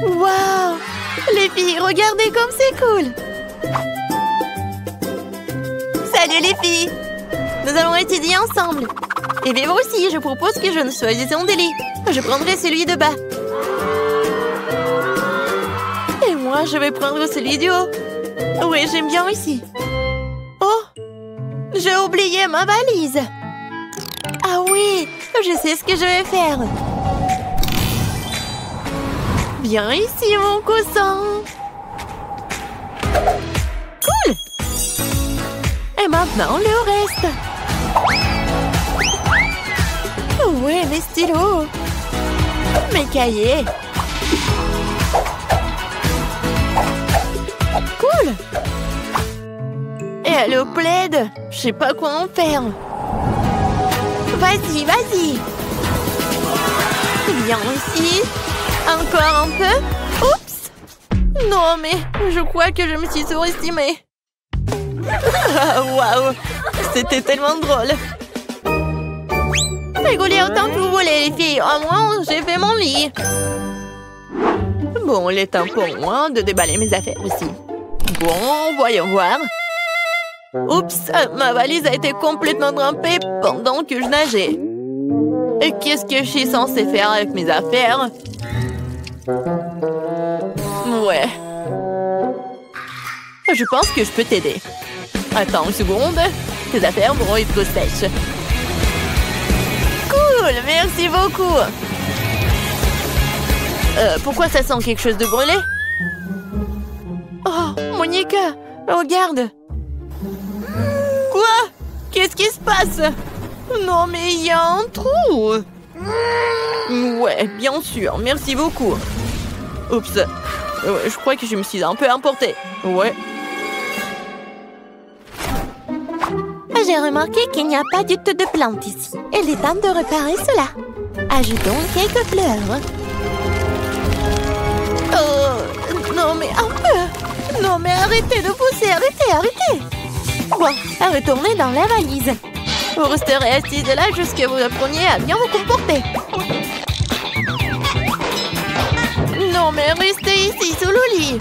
Waouh! Les filles, regardez comme c'est cool! Salut les filles! Nous allons étudier ensemble. Et bien moi aussi, je propose que je ne choisisse mon délit. Je prendrai celui de bas. Et moi, je vais prendre celui du haut. Oui, j'aime bien ici. Oh! J'ai oublié ma valise. Ah oui, je sais ce que je vais faire. Viens ici, mon cousin. Cool! Et maintenant, le reste. Ouais, mes stylos. Mes cahiers. Cool! Et le plaid, je sais pas quoi en faire. Vas-y, vas-y. Viens ici. Encore un peu. Oups! Non, mais je crois que je me suis surestimée. Waouh! C'était tellement drôle. Rigolez autant que vous voulez, les filles. Au moins, j'ai fait mon lit. Bon, il est temps pour moi de déballer mes affaires ici. Bon, voyons voir. Oups, ma valise a été complètement trempée pendant que je nageais. Et qu'est-ce que je suis censée faire avec mes affaires? Ouais. Je pense que je peux t'aider. Attends une seconde. Tes affaires vont être sèches. Cool, merci beaucoup. Pourquoi ça sent quelque chose de brûlé? Oh, Monica, regarde. Quoi? Qu'est-ce qui se passe? Non, mais il y a un trou. Ouais, bien sûr, merci beaucoup. Oups, je crois que je me suis un peu emportée. Ouais. J'ai remarqué qu'il n'y a pas du tout de plantes ici. Il est temps de réparer cela. Ajoutons quelques fleurs. Oh, non mais un peu. Non mais arrêtez de pousser, arrêtez. Bon, retournez dans la valise. Vous resterez assise là jusqu'à vous appreniez à bien vous comporter. Non mais restez ici sous le lit.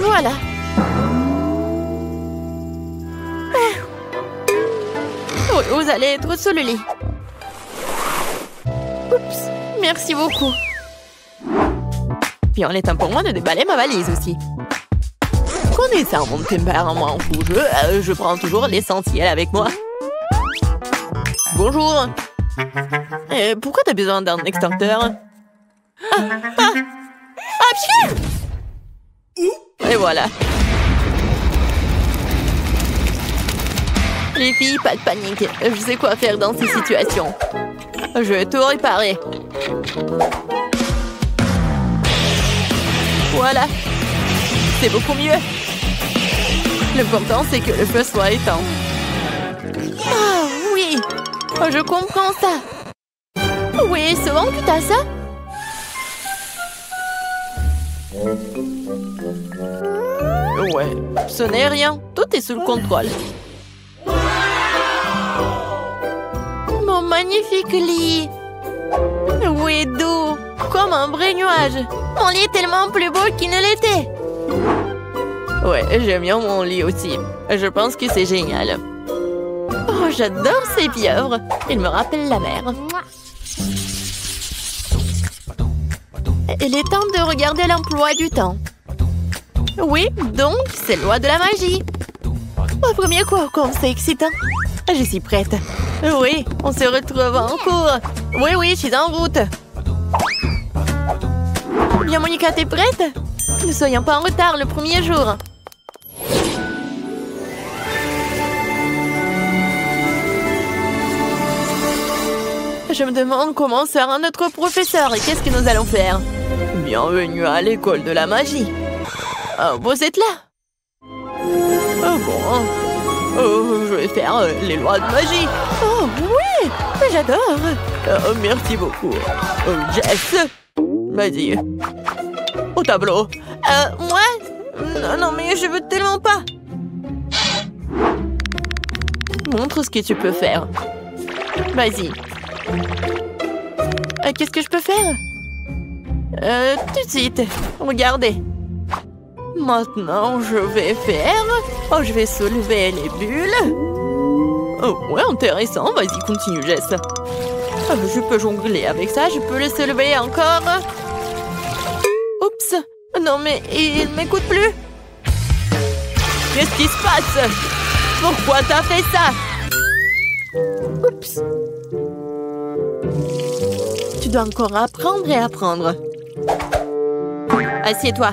Voilà. Oui, vous allez être sous le lit. Oups, merci beaucoup. Puis il est temps pour moi de déballer ma valise aussi. Connaissant mon tempérament fougeux, je prends toujours l'essentiel avec moi. Bonjour. Pourquoi t'as besoin d'un extincteur? Pfiou! Et voilà. Les filles, pas de panique. Je sais quoi faire dans ces situations. Je vais tout réparer. Voilà. C'est beaucoup mieux. L'important, c'est que le feu soit éteint. Ah oui. Je comprends ça. Oui, souvent que t'as ça. Ouais, ce n'est rien. Tout est sous le contrôle. Mon magnifique lit. Oui, doux. Comme un vrai nuage. Mon lit est tellement plus beau qu'il ne l'était. Ouais, j'aime bien mon lit aussi. Je pense que c'est génial. Oh, j'adore ces pieuvres. Ils me rappellent la mer. Il est temps de regarder l'emploi du temps. Oui, donc, c'est loi de la magie. Au premier cours, comme c'est excitant. Je suis prête. Oui, on se retrouve en cours. Oui, je suis en route. Bien, Monica, t'es prête? Ne soyons pas en retard le premier jour. Je me demande comment sera notre professeur et qu'est-ce que nous allons faire. Bienvenue à l'école de la magie. Oh, vous êtes là? Oh bon. Oh, je vais faire les lois de magie. Oh oui, j'adore. Oh, merci beaucoup. Oh, Jess, vas-y. Au tableau. Moi? Non, mais je veux tellement pas. Montre ce que tu peux faire. Vas-y. Qu'est-ce que je peux faire? Tout de suite. Regardez. Maintenant, je vais faire... Oh, je vais soulever les bulles. Oh, ouais, intéressant. Vas-y, continue, Jess. Je peux jongler avec ça. Je peux le soulever encore. Oups. Non, mais il ne m'écoute plus. Qu'est-ce qui se passe? Pourquoi t'as fait ça? Oups. Tu dois encore apprendre et apprendre. Assieds-toi.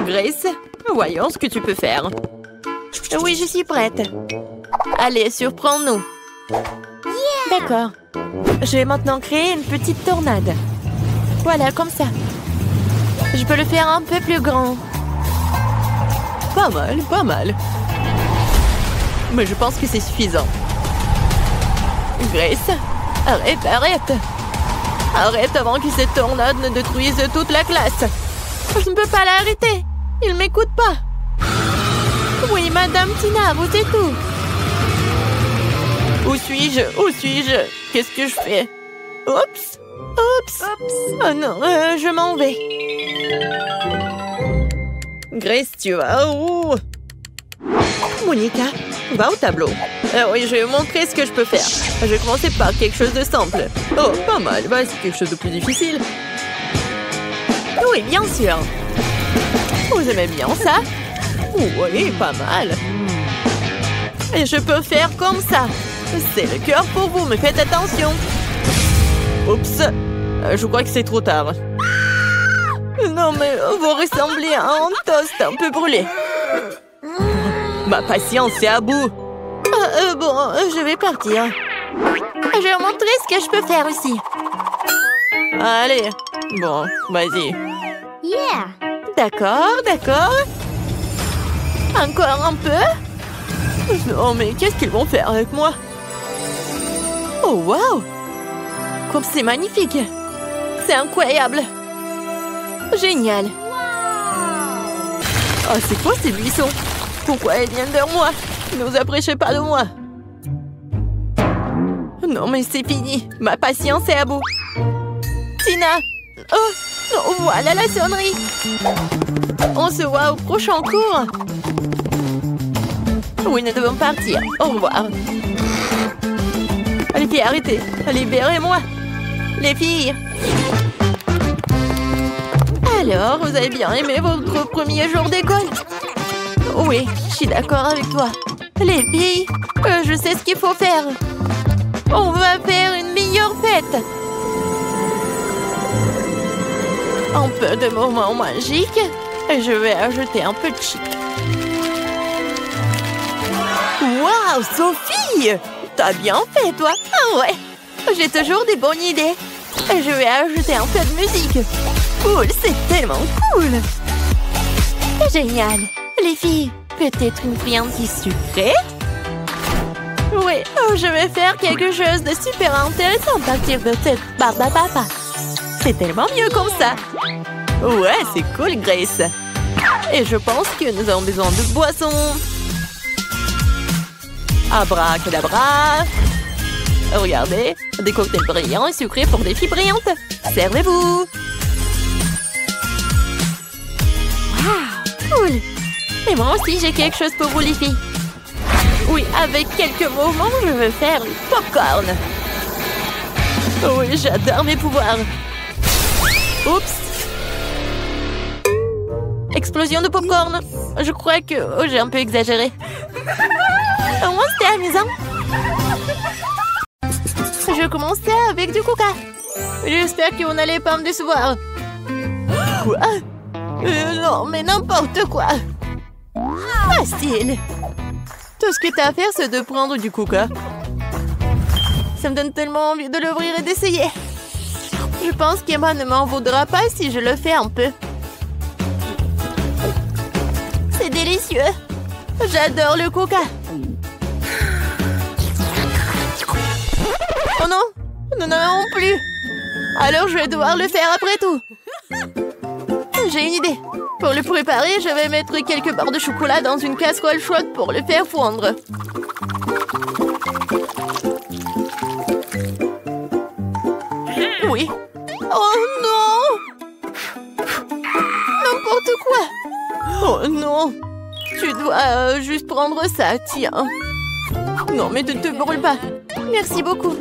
Grace, voyons ce que tu peux faire. Oui, je suis prête. Allez, surprends-nous. D'accord. Je vais maintenant créer une petite tornade. Voilà, comme ça. Je peux le faire un peu plus grand. Pas mal, pas mal. Mais je pense que c'est suffisant. Grace, arrête, arrête. Arrête avant que cette tornade ne détruise toute la classe. Je ne peux pas l'arrêter. Il ne m'écoute pas. Oui, Madame Tina, vous êtes où? Où suis-je? Où suis-je? Qu'est-ce que je fais? Oups. Oups. Oh non, je m'en vais. Grace, tu vas où? Monica, va au tableau. Oui, je vais vous montrer ce que je peux faire. Je vais commencer par quelque chose de simple. Oh, pas mal. Bah, c'est quelque chose de plus difficile. Oui, bien sûr. Vous aimez bien ça? Oui, pas mal. Et je peux faire comme ça. C'est le cœur pour vous, mais faites attention. Oups. Je crois que c'est trop tard. Non, mais vous ressemblez à un toast un peu brûlé. Ma patience est à bout. Bon, je vais partir. Je vais vous montrer ce que je peux faire aussi. Allez. Bon, vas-y. Yeah. D'accord, d'accord. Encore un peu? Oh, mais qu'est-ce qu'ils vont faire avec moi? Oh, waouh! Comme c'est magnifique! C'est incroyable! Génial! Oh, c'est quoi ces buissons? Pourquoi ils viennent vers moi? Ne vous approchez pas de moi! Non, mais c'est fini! Ma patience est à bout! Tina! Oh, voilà la sonnerie! On se voit au prochain cours! Oui, nous devons partir. Au revoir. Les filles, arrêtez. Libérez-moi. Les filles. Alors, vous avez bien aimé votre premier jour d'école? Oui, je suis d'accord avec toi. Les filles, je sais ce qu'il faut faire. On va faire une meilleure fête. Un peu de moments magiques. Et je vais ajouter un peu de chic. Waouh, Sophie! T'as bien fait, toi! Ah ouais! J'ai toujours des bonnes idées. Je vais ajouter un peu de musique. Cool, c'est tellement cool! Génial! Les filles, peut-être une friandise sucrée? Oui, je vais faire quelque chose de super intéressant à partir de cette barbe à papa. C'est tellement mieux comme ça! Ouais, c'est cool, Grace! Et je pense que nous avons besoin de boissons. Abracadabra! Regardez, des cocktails brillants et sucrés pour des filles brillantes. Servez-vous! Waouh! Cool! Et moi aussi, j'ai quelque chose pour vous, les filles. Oui, avec quelques mouvements, je veux faire du popcorn. Oui, j'adore mes pouvoirs. Oups! Explosion de popcorn. Je crois que j'ai un peu exagéré. Au moins, c'était amusant. Je commençais avec du coca. J'espère que vous n'allez pas me décevoir. Quoi? Non, mais n'importe quoi. Facile. Tout ce que t'as à faire, c'est de prendre du coca. Ça me donne tellement envie de l'ouvrir et d'essayer. Je pense qu'Emma ne m'en voudra pas si je le fais un peu. C'est délicieux. J'adore le coca. Oh non, nous n'en avons plus. Alors je vais devoir le faire après tout. J'ai une idée. Pour le préparer, je vais mettre quelques barres de chocolat dans une casserole chaude pour le faire fondre. Oui. Oh non! N'importe quoi! Oh non! Tu dois juste prendre ça, tiens. Non, mais ne te brûle pas. Merci beaucoup.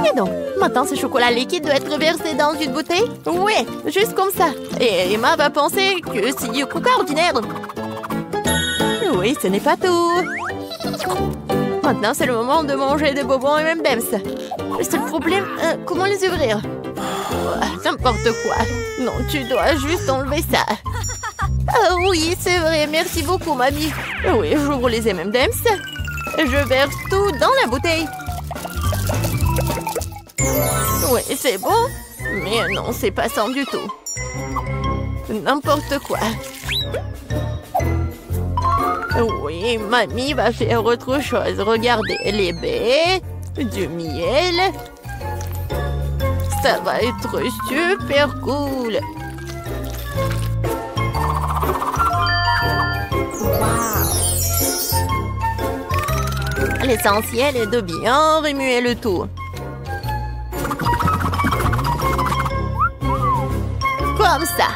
Et donc, maintenant ce chocolat liquide doit être versé dans une bouteille? Ouais, juste comme ça. Et Emma va penser que c'est du coca ordinaire. Oui, ce n'est pas tout. Maintenant, c'est le moment de manger des bonbons et M&M's. Le seul problème, comment les ouvrir? N'importe quoi. Non, tu dois juste enlever ça. Ah oui, c'est vrai. Merci beaucoup, mamie. Oui, j'ouvre les M&M's. Je verse tout dans la bouteille. Oui, c'est bon. Mais non, c'est pas ça du tout. N'importe quoi. Oui, mamie va faire autre chose. Regardez, les baies, du miel. Ça va être super cool. L'essentiel est de bien remuer le tout. Comme ça.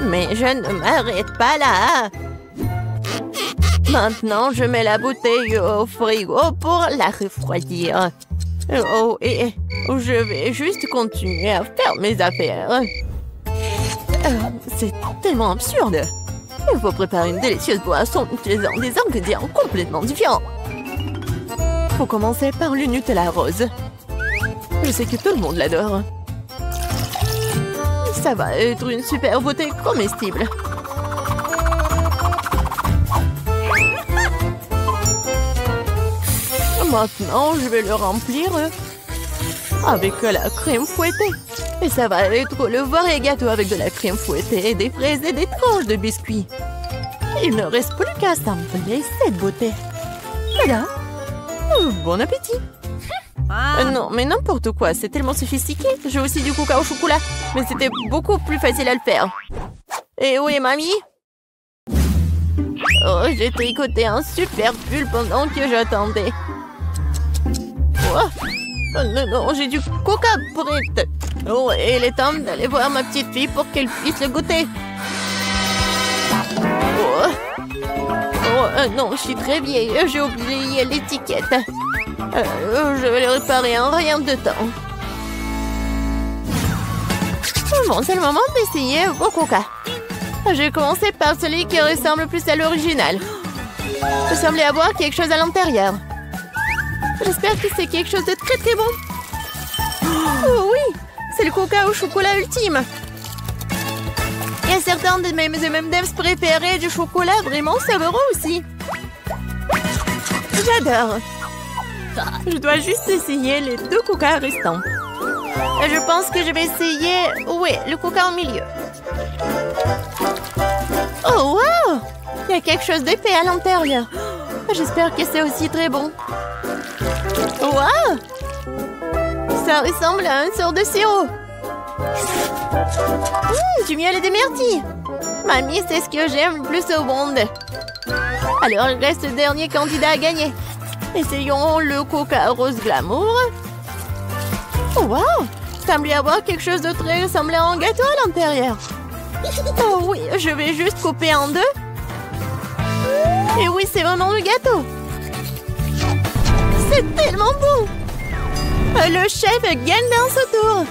Mais je ne m'arrête pas là. Maintenant, je mets la bouteille au frigo pour la refroidir. Oh, et je vais juste continuer à faire mes affaires. C'est tellement absurde. Il faut préparer une délicieuse boisson en utilisant des ingrédients complètement différents. Faut commencer par le Nutella rose. Je sais que tout le monde l'adore. Ça va être une super bouteille comestible. Maintenant, je vais le remplir avec la crème fouettée. Et ça va être le vrai gâteau avec de la crème fouettée, des fraises et des tranches de biscuits. Il ne reste plus qu'à assembler cette beauté. Voilà. Bon appétit. Non, mais n'importe quoi, c'est tellement sophistiqué. J'ai aussi du coca au chocolat, mais c'était beaucoup plus facile à le faire. Et où est mamie? Oh, j'ai tricoté un super pull pendant que j'attendais. Oh non, non, j'ai du coca prêt. Oh, et il est temps d'aller voir ma petite fille pour qu'elle puisse le goûter. Oh, non, je suis très vieille. J'ai oublié l'étiquette. Je vais le réparer en rien de temps. Bon, c'est le moment d'essayer vos coca. Je vais commencer par celui qui ressemble plus à l'original. Il semblait avoir quelque chose à l'intérieur. J'espère que c'est quelque chose de très très bon. Oh oui, c'est le coca au chocolat ultime. Il y a certains de mes M&M's préférés du chocolat vraiment savoureux aussi. J'adore. Je dois juste essayer les deux coca restants. Je pense que je vais essayer... Oui, le coca au milieu. Oh, wow! Il y a quelque chose d'épais à l'intérieur. J'espère que c'est aussi très bon. Wow! Ça ressemble à une sorte de sirop. Du miel et des myrtilles. Mamie, c'est ce que j'aime le plus au monde. Alors, il reste le dernier candidat à gagner. Essayons le coca rose glamour. Oh, wow! Il semble y avoir quelque chose de très ressemblant à un gâteau à l'intérieur. Oh oui, je vais juste couper en deux. Et oui, c'est vraiment le gâteau. C'est tellement bon. Le chef gagne dans ce tour.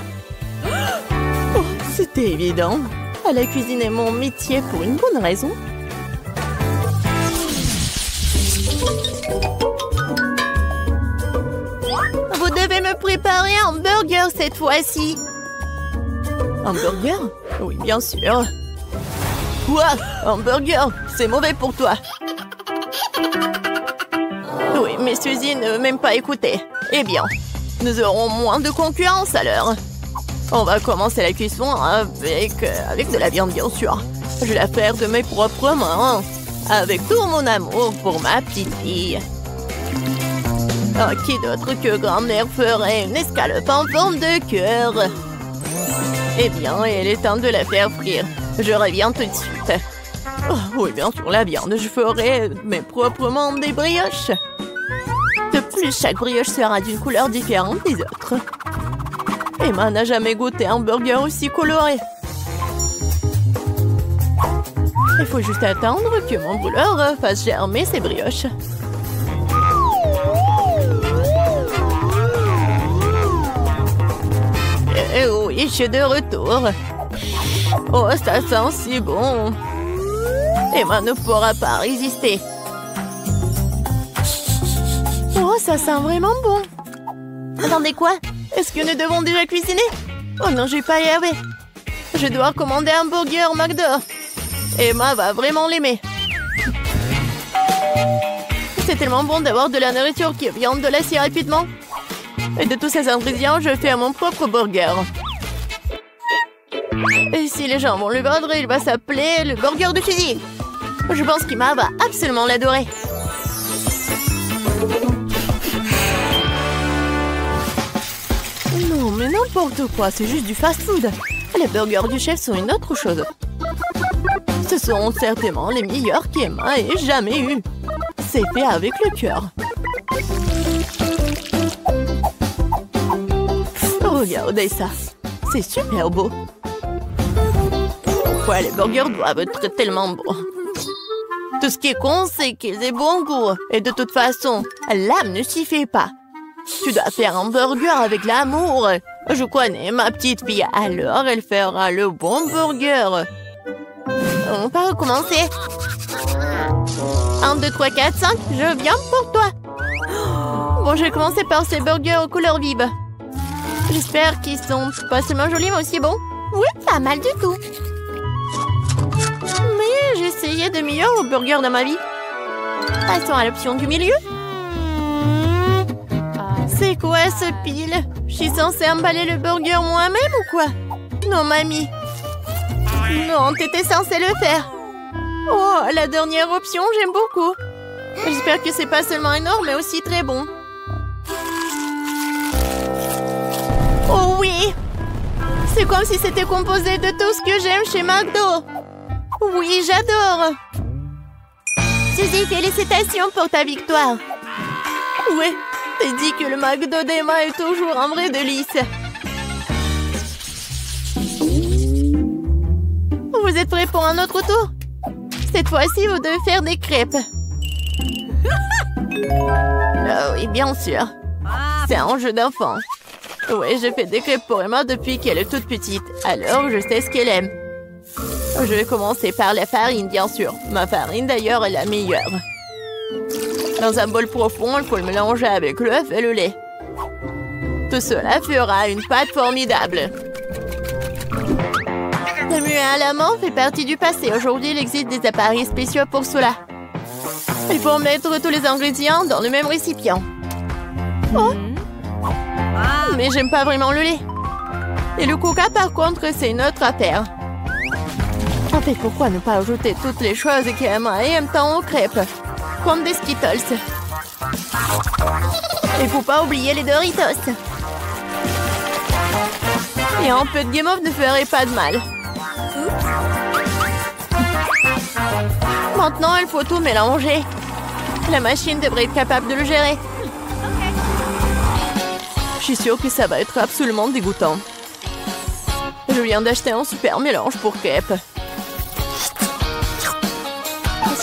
Oh, c'était évident. La cuisine est mon métier pour une bonne raison. Vous devez me préparer un burger cette fois-ci. Un burger? Oui, bien sûr. Quoi? Un burger? C'est mauvais pour toi. Oui, mais Suzy ne m'aime pas écouter. Eh bien, nous aurons moins de concurrence alors. On va commencer la cuisson avec de la viande, bien sûr. Je vais la faire de mes propres mains. Avec tout mon amour pour ma petite fille. Qui d'autre que grand-mère ferait une escalope en forme de cœur? Eh bien, il est temps de la faire frire. Je reviens tout de suite. Oh, oui, bien sûr, la viande. Je ferai mes proprement des brioches. De plus, chaque brioche sera d'une couleur différente des autres. Emma n'a jamais goûté un burger aussi coloré. Il faut juste attendre que mon brûleur fasse germer ses brioches. Et oui, je suis de retour. Oh, ça sent si bon. Emma ne pourra pas résister. Oh, ça sent vraiment bon. Attendez, quoi? Est-ce que nous devons déjà cuisiner? Oh non, je vais pas y arriver. Je dois commander un burger au McDo. Emma va vraiment l'aimer. C'est tellement bon d'avoir de la nourriture qui vient de là si rapidement. Et de tous ces ingrédients, je fais mon propre burger. Et si les gens vont le vendre, il va s'appeler le burger de fusil. Je pense qu'Emma va absolument l'adorer. Non, mais n'importe quoi, c'est juste du fast-food. Les burgers du chef sont une autre chose. Ce sont certainement les meilleurs qu'Emma ait jamais eu. C'est fait avec le cœur. Regardez ça. C'est super beau. Pourquoi les burgers doivent être tellement bons? Tout ce qui est con, c'est qu'ils aient bon goût. Et de toute façon, l'âme ne suffit pas. Tu dois faire un burger avec l'amour. Je connais ma petite fille, alors elle fera le bon burger. On peut recommencer. 1, 2, 3, 4, 5, je viens pour toi. Bon, je vais commencer par ces burgers aux couleurs vives. J'espère qu'ils sont pas seulement jolis, mais aussi bons. Oui, pas mal du tout. Mais j'ai essayé de meilleurs burgers dans ma vie. Passons à l'option du milieu. C'est quoi ce pile? Je suis censée emballer le burger moi-même ou quoi? Non, mamie. Non, t'étais censée le faire. Oh, la dernière option, j'aime beaucoup. J'espère que c'est pas seulement énorme, mais aussi très bon. Oh oui! C'est comme si c'était composé de tout ce que j'aime chez McDo. Oui, j'adore. Suzy, félicitations pour ta victoire. Oui, t'as dit que le McDo d'Emma est toujours un vrai délice. Vous êtes prêts pour un autre tour? Cette fois-ci, vous devez faire des crêpes. Oh oui, bien sûr. C'est un jeu d'enfant. Oui, je fais des crêpes pour Emma depuis qu'elle est toute petite. Alors, je sais ce qu'elle aime. Je vais commencer par la farine, bien sûr. Ma farine, d'ailleurs, est la meilleure. Dans un bol profond, il faut le mélanger avec l'œuf et le lait. Tout cela fera une pâte formidable. Le muet à la main fait partie du passé. Aujourd'hui, il existe des appareils spéciaux pour cela. Il faut mettre tous les ingrédients dans le même récipient. Oh! Mais j'aime pas vraiment le lait. Et le coca, par contre, c'est une autre affaire. En fait, pourquoi ne pas ajouter toutes les choses qu'Emma aime tant aux crêpes? Comme des Skittles. Et faut pas oublier les Doritos. Et un peu de guimauve ne ferait pas de mal. Maintenant, il faut tout mélanger. La machine devrait être capable de le gérer. Je suis sûre que ça va être absolument dégoûtant. Je viens d'acheter un super mélange pour crêpes.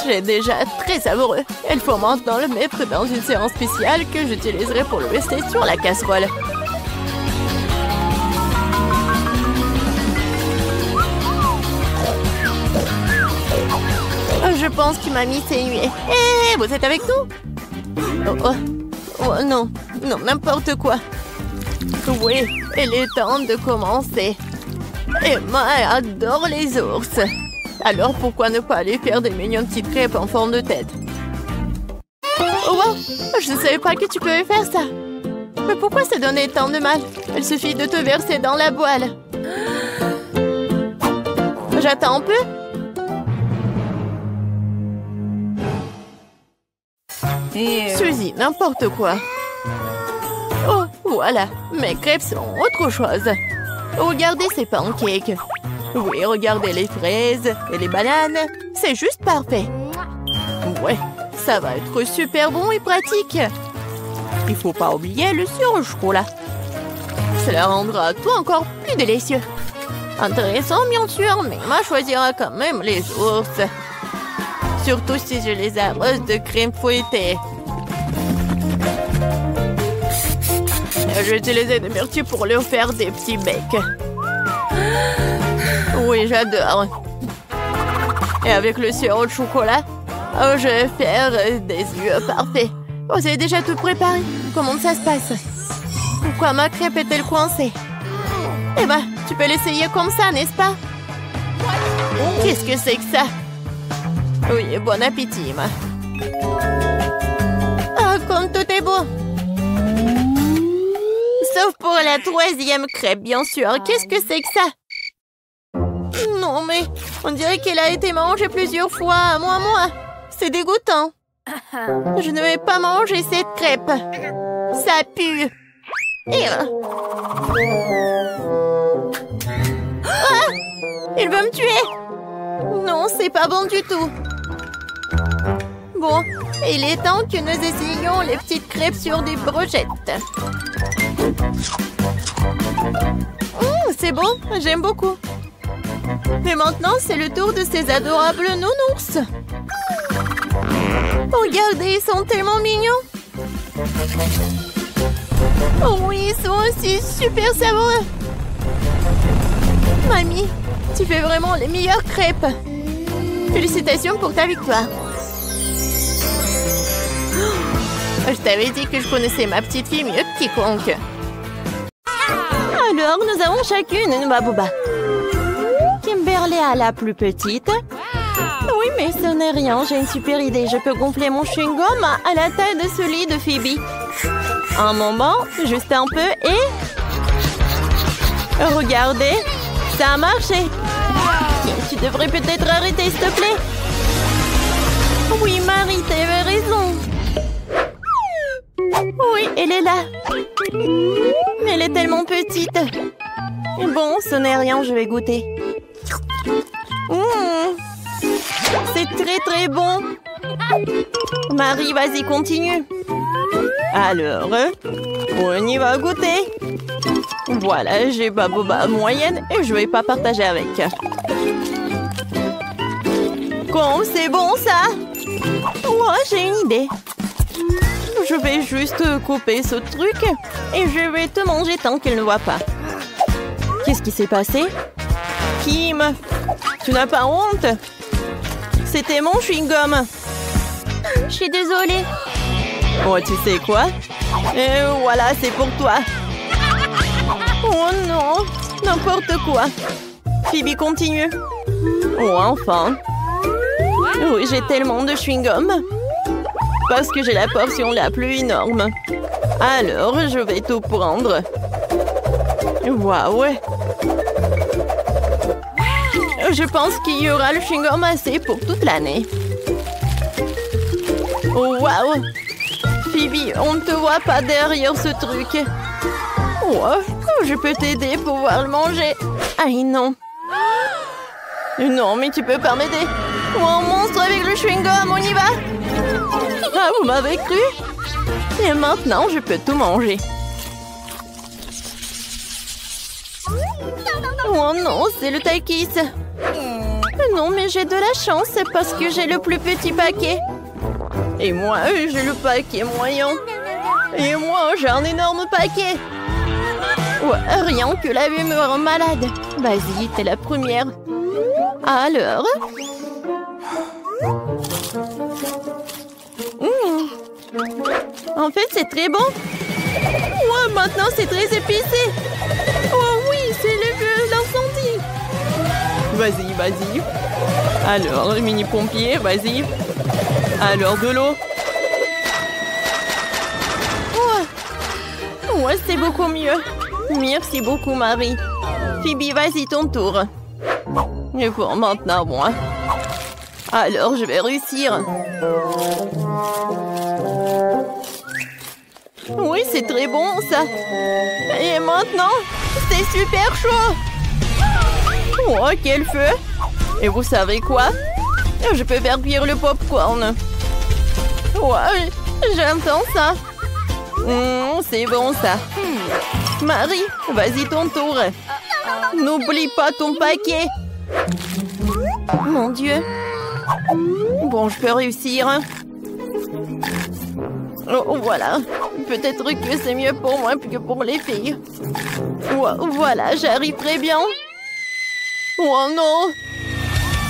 C'est déjà très savoureux. Il faut maintenant le mettre dans une séance spéciale que j'utiliserai pour le rester sur la casserole. Je pense que mamie s'est nuée. Hé, vous êtes avec nous? Oh non, non, n'importe quoi. Oui, il est temps de commencer. Emma adore les ours. Alors pourquoi ne pas aller faire des mignonnes petites crêpes en forme de tête? Oh wow, je ne savais pas que tu pouvais faire ça. Mais pourquoi ça donnait tant de mal? Il suffit de te verser dans la poêle. J'attends un peu. Suzy, n'importe quoi. Oh, voilà, mes crêpes sont autre chose. Regardez ces pancakes. Oui, regardez les fraises et les bananes. C'est juste parfait. Ouais, ça va être super bon et pratique. Il faut pas oublier le sirop au chocolat. Cela rendra tout encore plus délicieux. Intéressant, bien sûr, mais Emma choisira quand même les ours. Surtout si je les arrose de crème fouettée. Je vais utiliser des myrtilles pour leur faire des petits becs. Oui, j'adore. Et avec le sirop de chocolat, je vais faire des yeux parfaits. Vous avez déjà tout préparé? Comment ça se passe? Pourquoi ma crêpe est-elle coincée? Eh ben, tu peux l'essayer comme ça, n'est-ce pas? Qu'est-ce que c'est que ça? Oui, bon appétit, Emma. Ah, comme tout est beau. Sauf pour la 3e crêpe, bien sûr. Qu'est-ce que c'est que ça? Non, mais on dirait qu'elle a été mangée plusieurs fois, moi. C'est dégoûtant. Je ne vais pas manger cette crêpe. Ça pue. Ah! Il veut me tuer. Non, c'est pas bon du tout. Bon, il est temps que nous essayions les petites crêpes sur des brochettes. C'est bon, j'aime beaucoup. Mais maintenant, c'est le tour de ces adorables nounours. Regardez, ils sont tellement mignons. Oh oui, ils sont aussi super savoureux. Mamie, tu fais vraiment les meilleures crêpes. Félicitations pour ta victoire. Je t'avais dit que je connaissais ma petite fille mieux que quiconque. Alors, nous avons chacune une babouba. Kimberly a la plus petite. Oui, mais ce n'est rien, j'ai une super idée. Je peux gonfler mon chewing-gum à la taille de celui de Phoebe. Un moment, juste un peu et... Regardez, ça a marché. Tu devrais peut-être arrêter, s'il te plaît. Oui, Marie, t'avais raison. Oui, elle est là. Mais elle est tellement petite. Bon, ce n'est rien, je vais goûter. C'est très très bon. Marie, vas-y, continue. Alors, on y va goûter. Voilà, j'ai babouba moyenne et je vais pas partager avec. Comme c'est bon ça. Moi, j'ai une idée. Je vais juste couper ce truc et je vais te manger tant qu'elle ne voit pas. Qu'est-ce qui s'est passé? Kim, tu n'as pas honte? C'était mon chewing-gum. Je suis désolée. Oh, tu sais quoi? Et voilà, c'est pour toi. Oh non, n'importe quoi. Phoebe, continue. Oh, enfin. Oui, j'ai tellement de chewing-gum. Parce que j'ai la portion la plus énorme. Alors, je vais tout prendre. Waouh! Je pense qu'il y aura le chewing-gum assez pour toute l'année. Oh, waouh! Phoebe, on ne te voit pas derrière ce truc. Oh, je peux t'aider pour pouvoir le manger. Aïe, non. Non, mais tu peux pas m'aider. Oh, un monstre avec le chewing-gum, on y va? Ah, vous m'avez cru? Et maintenant, je peux tout manger. Oh non, c'est le Takis. Non, mais j'ai de la chance, c'est parce que j'ai le plus petit paquet. Et moi, j'ai le paquet moyen. Et moi, j'ai un énorme paquet. Ouais, rien que la vue me rend malade. Vas-y, t'es la première. Alors? En fait, c'est très bon. Ouais, maintenant, c'est très épicé. Oh oui, c'est l'incendie. Vas-y, vas-y. Alors, le mini-pompier, vas-y. Alors, de l'eau. Ouais, c'est beaucoup mieux. Merci beaucoup, Marie. Phoebe, vas-y, ton tour. Et pour maintenant, moi. Alors, je vais réussir. Oui, c'est très bon, ça. Et maintenant, c'est super chaud. Oh, quel feu! Et vous savez quoi? Je peux faire cuire le popcorn. Ouais, j'entends ça. C'est bon ça. Marie, vas-y ton tour. N'oublie pas ton paquet. Mon Dieu. Bon, je peux réussir. Oh, voilà. Peut-être que c'est mieux pour moi que pour les filles. Voilà, j'arrive très bien. Oh non!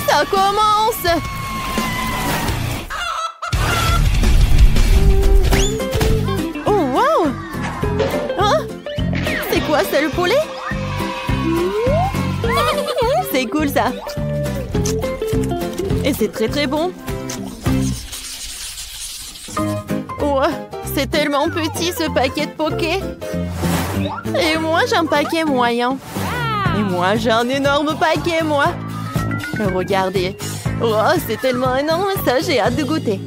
Ça commence! Oh, wow! Hein? C'est quoi, c'est le poulet? C'est cool, ça! Et c'est très très bon! Oh, c'est tellement petit, ce paquet de poké! Et moi, j'ai un paquet moyen! Et moi, j'ai un énorme paquet, moi! Regardez! Oh, c'est tellement énorme, ça, j'ai hâte de goûter!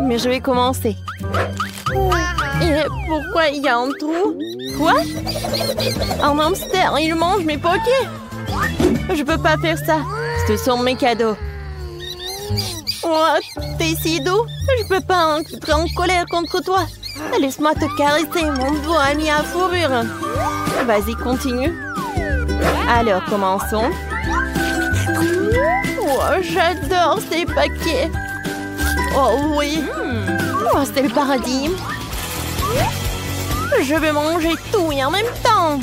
Mais je vais commencer! Et pourquoi il y a un trou? Quoi? Un hamster, il mange mes pokés! Je peux pas faire ça! Ce sont mes cadeaux! Oh, t'es si doux! Je peux pas être en colère contre toi! Laisse-moi te caresser, mon doigt ami à fourrure! Vas-y, continue! Alors, commençons! Oh, j'adore ces paquets! Oh oui! Oh, c'est le paradis! Je vais manger tout et en même temps!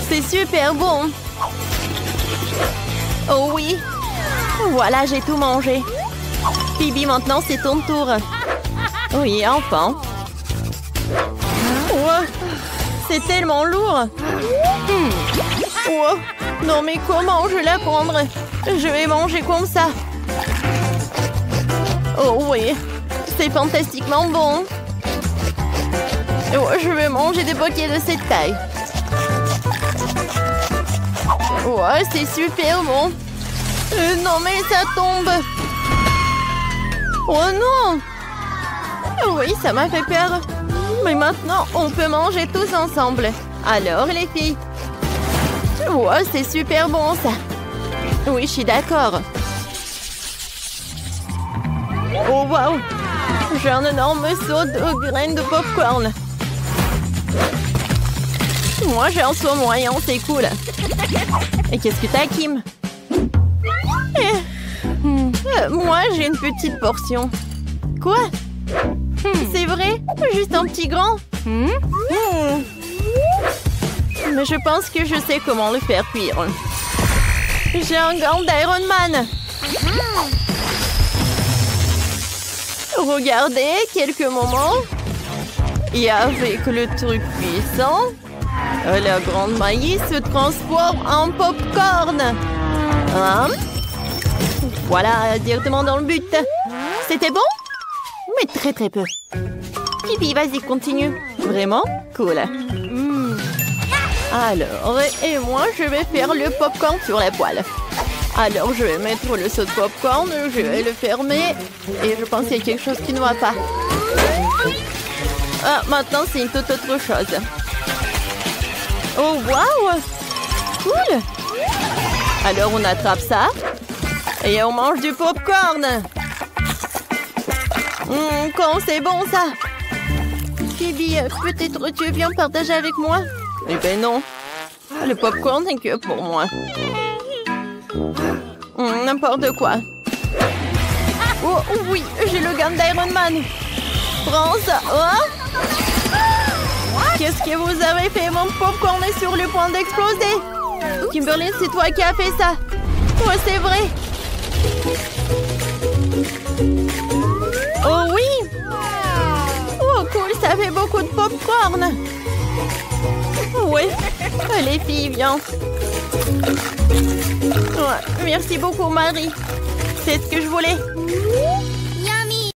C'est super bon! Oh oui! Voilà, j'ai tout mangé! Phoebe, maintenant c'est ton tour! Oui, enfin! Oh, c'est tellement lourd! Oh, non mais comment je vais la prendre? Je vais manger comme ça! Oh oui! C'est fantastiquement bon! Oh, je vais manger des pockets de cette taille! Oh, c'est super bon! Non mais ça tombe! Oh non! Oui, ça m'a fait peur! Mais maintenant, on peut manger tous ensemble! Alors les filles! Oh, c'est super bon ça! Oui, je suis d'accord! Oh wow! J'ai un énorme seau de graines de popcorn! Moi, j'ai un seau moyen, c'est cool! Et qu'est-ce que t'as, Kim? Moi, j'ai une petite portion. Quoi? C'est vrai? Juste un petit grand? Mais je pense que je sais comment le faire cuire. J'ai un gant d'Iron Man. Regardez, quelques moments. Et avec le truc puissant, la grande maïs se transforme en popcorn. Hein? Voilà, directement dans le but. C'était bon? Mais très très peu. Pipi, vas-y, continue. Vraiment? Cool. Alors, et moi, je vais faire le popcorn sur la poêle. Alors, je vais mettre le seau de popcorn, je vais le fermer. Et je pense qu'il y a quelque chose qui ne va pas. Ah, maintenant, c'est une toute autre chose. Oh, waouh! Cool! Alors, on attrape ça. Et on mange du popcorn. Quand c'est bon, ça. Phoebe, peut-être tu viens partager avec moi? Eh ben non. Le popcorn n'est que pour moi. N'importe quoi. Oh oui, j'ai le gant d'Iron Man. Prends ça. Oh. Qu'est-ce que vous avez fait? Mon popcorn est sur le point d'exploser. Kimberly, c'est toi qui as fait ça. Oh, c'est vrai. Oh oui. Oh cool, ça fait beaucoup de popcorn. Oui, les filles, viens. Ouais, merci beaucoup, Marie. C'est ce que je voulais.